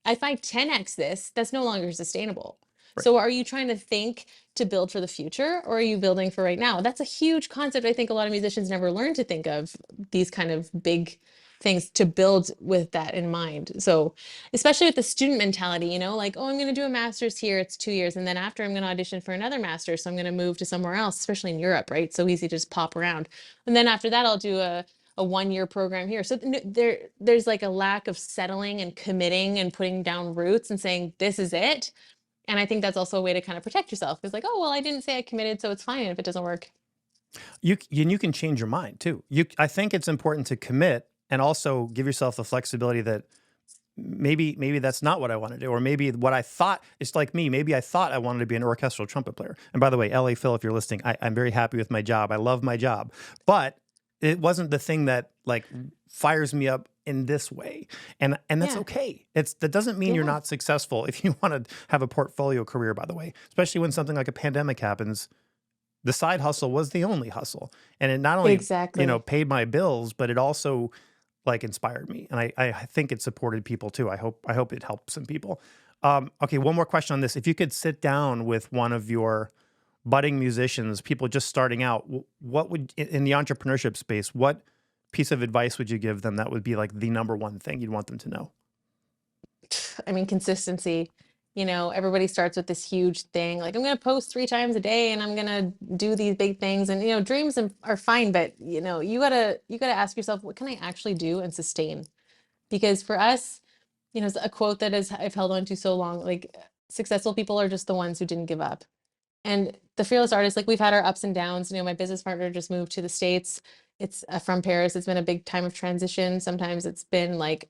if I 10x this, that's no longer sustainable. Right. So are you trying to think to build for the future, or are you building for right now? That's a huge concept. I think a lot of musicians never learn to think of these kind of big things to build with that in mind. So especially with the student mentality, like, oh, I'm going to do a master's here, it's 2 years, and then after I'm going to audition for another master's, so I'm going to move to somewhere else, especially in Europe, right? So easy to just pop around. And then after that, I'll do a 1 year program here. So there's like a lack of settling and committing and putting down roots and saying, this is it. And I think that's also a way to kind of protect yourself. It's like, oh, well, I didn't say I committed, so it's fine if it doesn't work. You can change your mind too. I think it's important to commit and also give yourself the flexibility that maybe that's not what I want to do, or maybe what I thought. It's like me. Maybe I thought I wanted to be an orchestral trumpet player. And by the way, LA Phil, if you're listening, I'm very happy with my job. I love my job, but it wasn't the thing that like fires me up in this way. And that's Yeah. okay. That doesn't mean you're Yeah. not successful if you want to have a portfolio career, by the way, especially when something like a pandemic happens. The side hustle was the only hustle. And it not only, Exactly. paid my bills, but it also like inspired me. And I think it supported people too. I hope it helped some people. Okay, one more question on this. If you could sit down with one of your budding musicians, people just starting out, what would, in the entrepreneurship space, what piece of advice would you give them that would be like the number one thing you'd want them to know? I mean, consistency. Everybody starts with this huge thing, like I'm going to post 3 times a day and I'm going to do these big things. And dreams are fine, but you gotta ask yourself, what can I actually do and sustain? Because for us, it's a quote that is I've held on to so long. Like, successful people are just the ones who didn't give up. And the fearless artist, like we've had our ups and downs. My business partner just moved to the States. It's from Paris. It's been a big time of transition. Sometimes it's been like,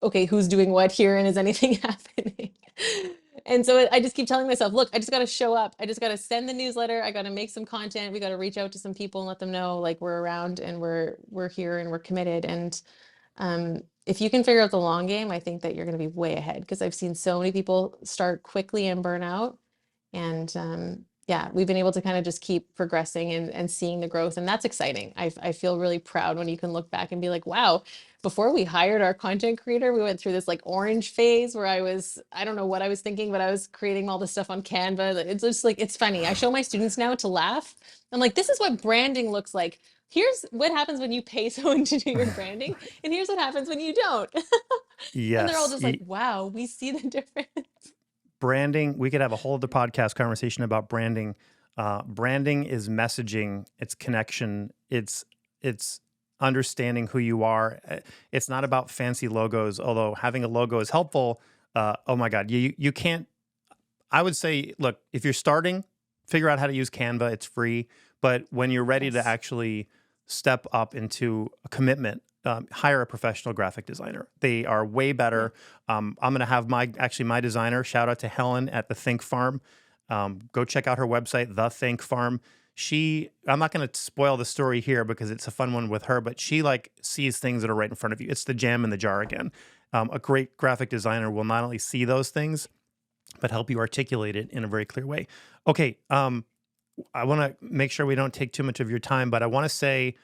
okay, who's doing what here and is anything happening? And so I just keep telling myself, look, I just got to show up. I just got to send the newsletter. I got to make some content. We got to reach out to some people and let them know like we're around and we're here and we're committed. And if you can figure out the long game, I think that you're going to be way ahead, because I've seen so many people start quickly and burn out. And yeah, we've been able to kind of just keep progressing and seeing the growth. And that's exciting. I feel really proud when you can look back and be like, wow, before we hired our content creator, we went through this like orange phase where I don't know what I was thinking, but I was creating all this stuff on Canva. It's just like, it's funny. I show my students now to laugh. I'm like, this is what branding looks like. Here's what happens when you pay someone to do your branding, and here's what happens when you don't. And they're all Yes. just like, wow, we see the difference. Branding, we could have a whole other podcast conversation about branding. Branding is messaging, it's connection, it's understanding who you are. It's not about fancy logos, although having a logo is helpful. Oh my God, you can't. I would say, look, if you're starting, figure out how to use Canva. It's free. But when you're ready to actually step up into a commitment, hire a professional graphic designer. They are way better. I'm going to have my designer, shout out to Helen at the Think Farm. Go check out her website, The Think Farm. I'm not going to spoil the story here because it's a fun one with her, but she like sees things that are right in front of you. It's the jam in the jar again. A great graphic designer will not only see those things, but help you articulate it in a very clear way. Okay. I want to make sure we don't take too much of your time, but I want to say,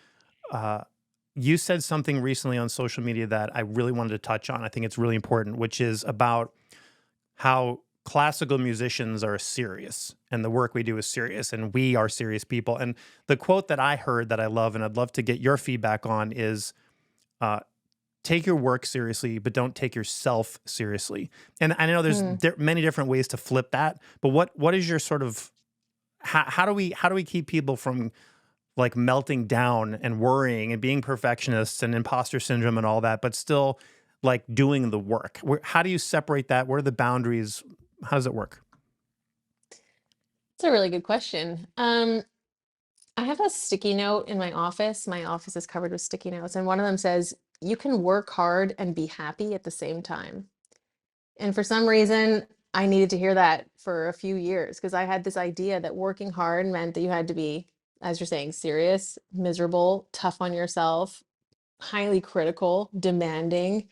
you said something recently on social media that I really wanted to touch on. I think it's really important, which is about how classical musicians are serious and the work we do is serious and we are serious people. And the quote that I heard that I love, and I'd love to get your feedback on, is take your work seriously, but don't take yourself seriously. And I know there's many different ways to flip that, but what is your sort of, how do we keep people from like melting down and worrying and being perfectionists and imposter syndrome and all that, but still like doing the work? How do you separate that? Where are the boundaries? How does it work? It's a really good question. I have a sticky note in my office. My office is covered with sticky notes, and one of them says, you can work hard and be happy at the same time. And for some reason, I needed to hear that for a few years, because I had this idea that working hard meant that you had to be, as you're saying, serious, miserable, tough on yourself, highly critical, demanding,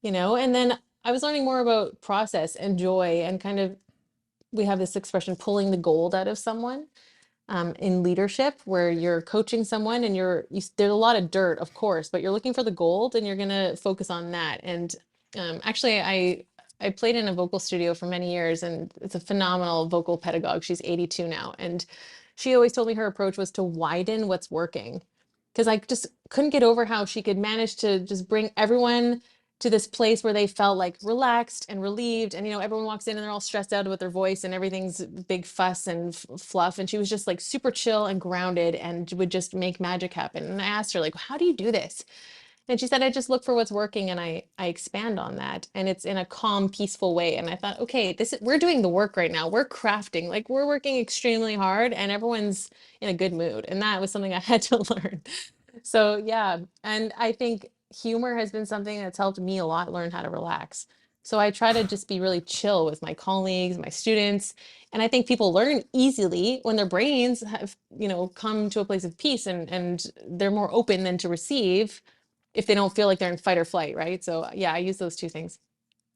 and then I was learning more about process and joy, and kind of, we have this expression, pulling the gold out of someone, in leadership, where you're coaching someone and there's a lot of dirt, of course, but you're looking for the gold and you're going to focus on that. And actually, I played in a vocal studio for many years, and it's a phenomenal vocal pedagogue. She's 82 now. And she always told me her approach was to widen what's working, because I just couldn't get over how she could manage to just bring everyone to this place where they felt like relaxed and relieved. And, everyone walks in and they're all stressed out about their voice and everything's big fuss and fluff. And she was just like super chill and grounded and would just make magic happen. And I asked her, like, how do you do this? And she said, I just look for what's working and I expand on that. And it's in a calm, peaceful way. And I thought, okay, we're doing the work right now. We're crafting, like we're working extremely hard and everyone's in a good mood. And that was something I had to learn. So yeah. And I think humor has been something that's helped me a lot learn how to relax. So I try to just be really chill with my colleagues, my students. And I think people learn easily when their brains have, come to a place of peace, and they're more open than to receive if they don't feel like they're in fight or flight, right? So yeah, I use those two things.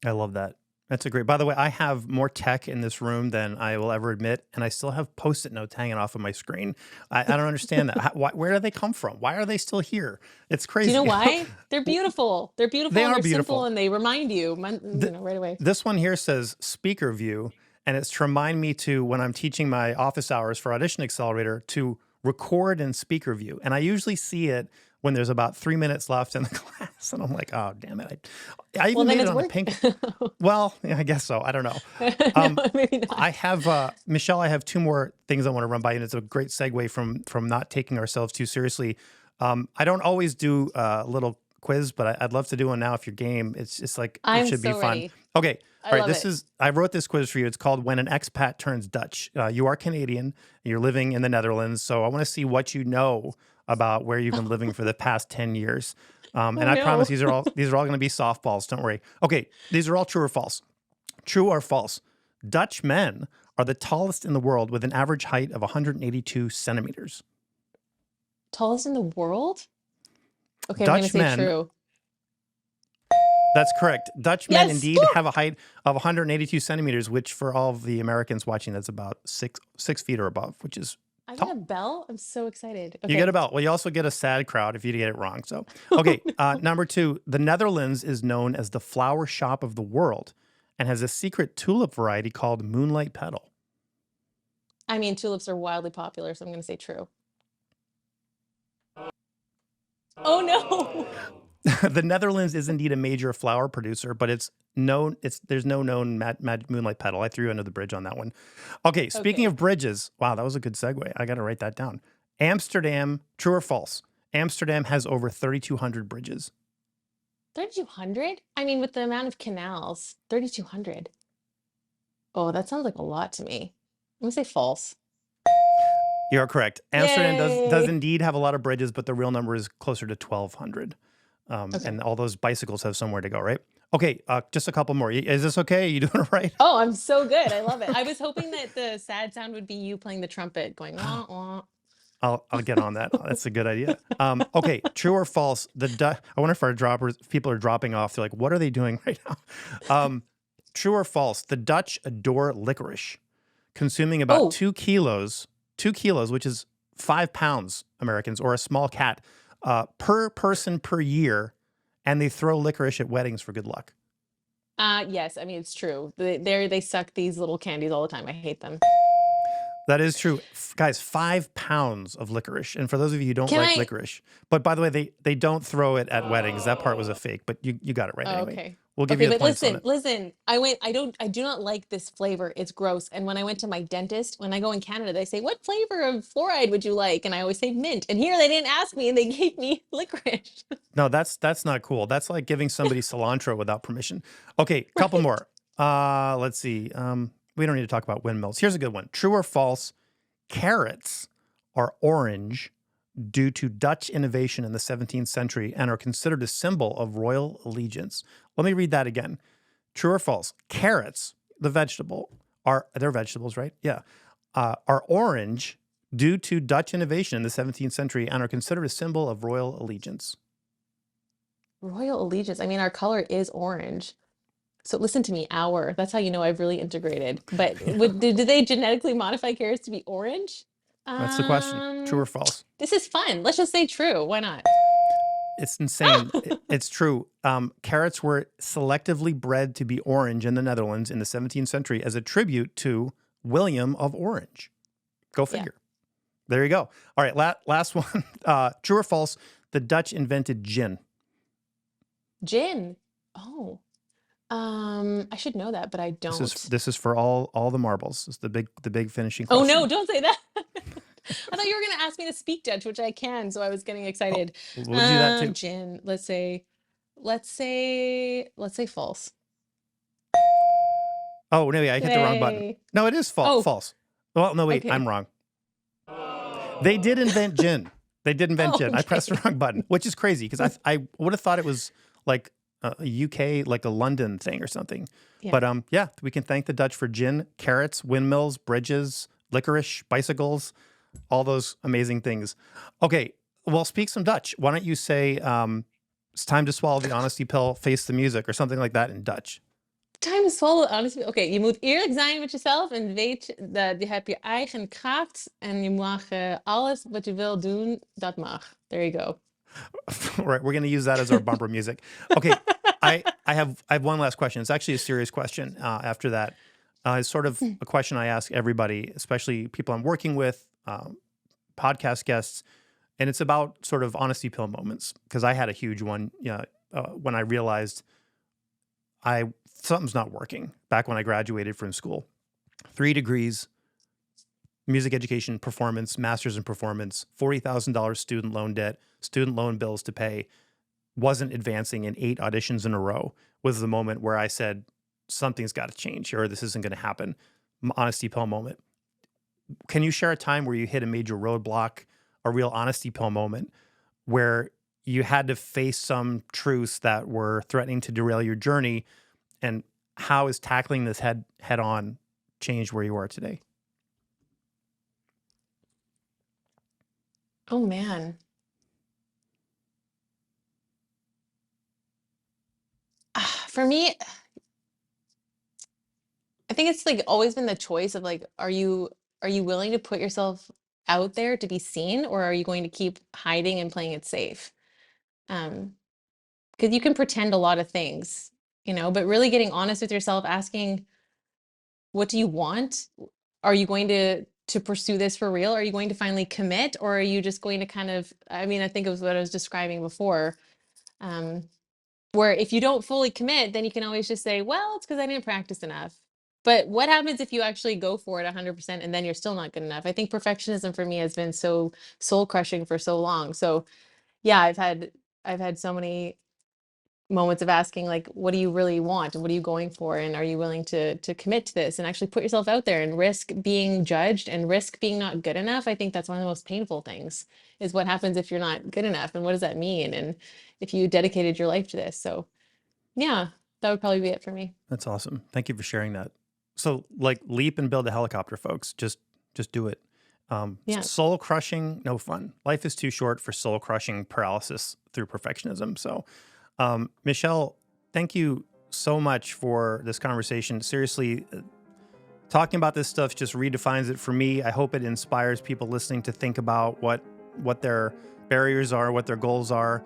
I love that. That's a great, by the way, I have more tech in this room than I will ever admit, and I still have Post-it notes hanging off of my screen. I don't understand that. Where do they come from? Why are they still here? It's Do crazy. you know why? They're beautiful. They're beautiful. They and are they're beautiful. simple, and they remind you, right away. This one here says speaker view, and it's to remind me to, when I'm teaching my office hours for Audition Accelerator, to record in speaker view. And I usually see it when there's about 3 minutes left in the class. And I'm like, oh, damn it. I even made it on a pink. Well, yeah, I guess so. I don't know. No, maybe not. I have, Michelle, I have two more things I want to run by. And it's a great segue from not taking ourselves too seriously. I don't always do a little quiz, but I'd love to do one now if you're game. It's just like, it should be fun. Ready. Okay. All right. It. I wrote this quiz for you. It's called When an Expat Turns Dutch. You are Canadian. You're living in the Netherlands. So I want to see what you know about where you've been living for the past 10 years. I promise these are all going to be softballs. Don't worry. Okay. These are all true or false. True or false. Dutch men are the tallest in the world with an average height of 182 centimeters. Tallest in the world? Okay, I'm gonna Dutch say men, true. that's correct. Dutch men Yes. indeed have a height of 182 centimeters, which for all of the Americans watching, that's about 6 feet or above, which is I get a tall. bell. I'm so excited. You get a Okay. belt. Well, you also get a sad crowd if you get it wrong. So, Oh, okay. no. Number 2, the Netherlands is known as the flower shop of the world and has a secret tulip variety called Moonlight Petal. I mean, tulips are wildly popular, so I'm gonna say true. Oh no. The Netherlands is indeed a major flower producer, but it's known. There's no known Moonlight Petal. I threw you under the bridge on that one. Okay. Speaking Okay. of bridges, wow, that was a good segue. I got to write that down. Amsterdam, true or false? Amsterdam has over 3,200 bridges. 3,200? I mean, with the amount of canals, 3,200. Oh, that sounds like a lot to me. I'm gonna say false. You're correct. Amsterdam does Yay. indeed have a lot of bridges, but the real number is closer to 1,200. Okay. And all those bicycles have somewhere to go, right? Okay, just a couple more. Is this okay? You doing it right? Oh, I'm so good. I love it. I was hoping that the sad sound would be you playing the trumpet going wah wah. I'll get on that. That's a good idea. Okay, true or false? I wonder if if people are dropping off. They're like, what are they doing right now? True or false? The Dutch adore licorice, consuming about Oh, 2 kilos, which is 5 pounds, Americans, or a small cat, per person per year, and they throw licorice at weddings for good luck. yes. I mean, it's true. They suck these little candies all the time. I hate them. That is true. Guys, 5 pounds of licorice. And for those of you who don't Can like I? licorice, but by the way, they don't throw it at weddings. That part was a fake, but you got it right Oh, anyway. okay. We'll give Okay, you the but points on listen, it. listen. I do not like this flavor. It's gross. And when I went to my dentist, when I go in Canada, they say, "What flavor of fluoride would you like?" And I always say mint. And here they didn't ask me and they gave me licorice. No, that's not cool. That's like giving somebody cilantro without permission. Okay, couple Right. more. Let's see. We don't need to talk about windmills. Here's a good one. True or false? Carrots are orange due to Dutch innovation in the 17th century and are considered a symbol of royal allegiance. Let me read that again. True or false? Carrots, the vegetable, they're vegetables, right? Yeah. Are orange due to Dutch innovation in the 17th century and are considered a symbol of royal allegiance. Royal allegiance. I mean, our color is orange. So listen to me, our. That's how you know I've really integrated. But did they genetically modify carrots to be orange? That's the question. True or Um, false? this is fun. Let's just say true. Why not? It's insane. It's true. Carrots were selectively bred to be orange in the Netherlands in the 17th century as a tribute to William of Orange. Go Yeah. figure. There you go. All right, last one. True or false? The Dutch invented gin. Gin. Oh. I should know that, but I This is don't. this is for all the marbles. It's the big finishing Oh no, question. don't say that. I thought you were gonna ask me to speak Dutch, which I can, so I was getting Oh, excited. we'll do that too. Gin. Let's say false. Oh no, yeah, I hit the wrong button. Yay. No, it is Oh, false. Well, no, wait, I'm okay. wrong. They did invent gin. They did invent Oh, gin. I pressed the okay. wrong button, which is crazy because I would have thought it was like a UK, like a London thing or something. Yeah. But yeah, we can thank the Dutch for gin, carrots, windmills, bridges, licorice, bicycles, all those amazing things. Okay, well, speak some Dutch. Why don't you say it's time to swallow the honesty pill, face the music, or something like that in Dutch? Time to swallow, honestly. Oké, je moet eerlijk zijn met jezelf en weet dat je hebt je eigen kracht en je mag alles wat je wil doen, dat mag. There you go. Right, we're going to use that as our bumper music. Okay, I have one last question. It's actually a serious question. After that, it's sort of a question I ask everybody, especially people I'm working with, podcast guests, and it's about sort of honesty pill moments because I had a huge one. When I realized something's not working. Back when I graduated from school, 3 degrees, music education, performance, master's in performance, $40,000 student loan debt, student loan bills to pay, wasn't advancing in 8 auditions in a row, was the moment where I said, something's got to change here, or this isn't going to happen. Honesty pill moment. Can you share a time where you hit a major roadblock, a real honesty pill moment, where you had to face some truths that were threatening to derail your journey? And how is tackling this head on changed where you are today? Oh man. For me, I think it's like always been the choice of like, are you willing to put yourself out there to be seen, or are you going to keep hiding and playing it safe? Um, because you can pretend a lot of things, but really getting honest with yourself, asking, what do you want? Are you going to pursue this for real? Are you going to finally commit, or are you just going to kind of, I mean, I think it was what I was describing before. Um, where if you don't fully commit, then you can always just say, well, it's because I didn't practice enough. But what happens if you actually go for it 100% and then you're still not good enough? I think perfectionism for me has been so soul crushing for so long. So yeah, I've had so many moments of asking, like, what do you really want and what are you going for, and are you willing to commit to this and actually put yourself out there and risk being judged and risk being not good enough? I think that's one of the most painful things, is what happens if you're not good enough, and what does that mean, and if you dedicated your life to this. So yeah, that would probably be it for me. That's awesome. Thank you for sharing that. So like leap and build a helicopter, folks. Just do it. Yeah. Soul crushing, no fun. Life is too short for soul crushing paralysis through perfectionism. So, Michelle, thank you so much for this conversation. Seriously, talking about this stuff just redefines it for me. I hope it inspires people listening to think about what their barriers are, what their goals are.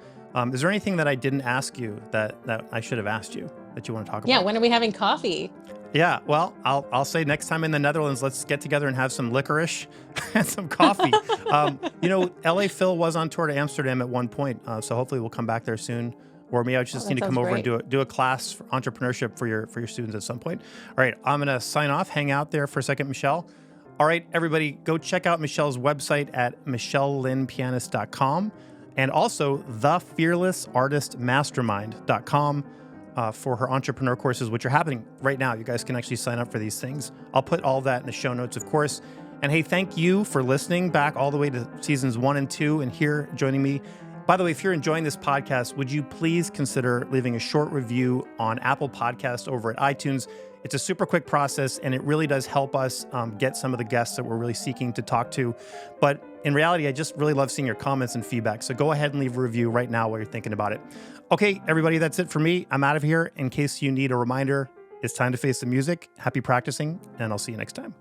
Is there anything that I didn't ask you that I should have asked you that you want to talk Yeah, about? when are we having coffee? Yeah, well, I'll say next time in the Netherlands, let's get together and have some licorice and some coffee. LA Phil was on tour to Amsterdam at one point, so hopefully we'll come back there soon. Or maybe I just need That to come sounds over and great. do a class for entrepreneurship for your students at some point. All right, I'm gonna sign off. Hang out there for a second, Michelle. All right, everybody, go check out Michelle's website at michelleLynnPianist.com and also thefearlessartistmastermind.com. For her entrepreneur courses, which are happening right now. You guys can actually sign up for these things. I'll put all that in the show notes, of course. And hey, thank you for listening back all the way to seasons 1 and 2 and here joining me. By the way, if you're enjoying this podcast, would you please consider leaving a short review on Apple Podcasts over at iTunes? It's a super quick process, and it really does help us get some of the guests that we're really seeking to talk to. But in reality, I just really love seeing your comments and feedback. So go ahead and leave a review right now while you're thinking about it. Okay, everybody, that's it for me. I'm out of here. In case you need a reminder, it's time to face the music. Happy practicing, and I'll see you next time.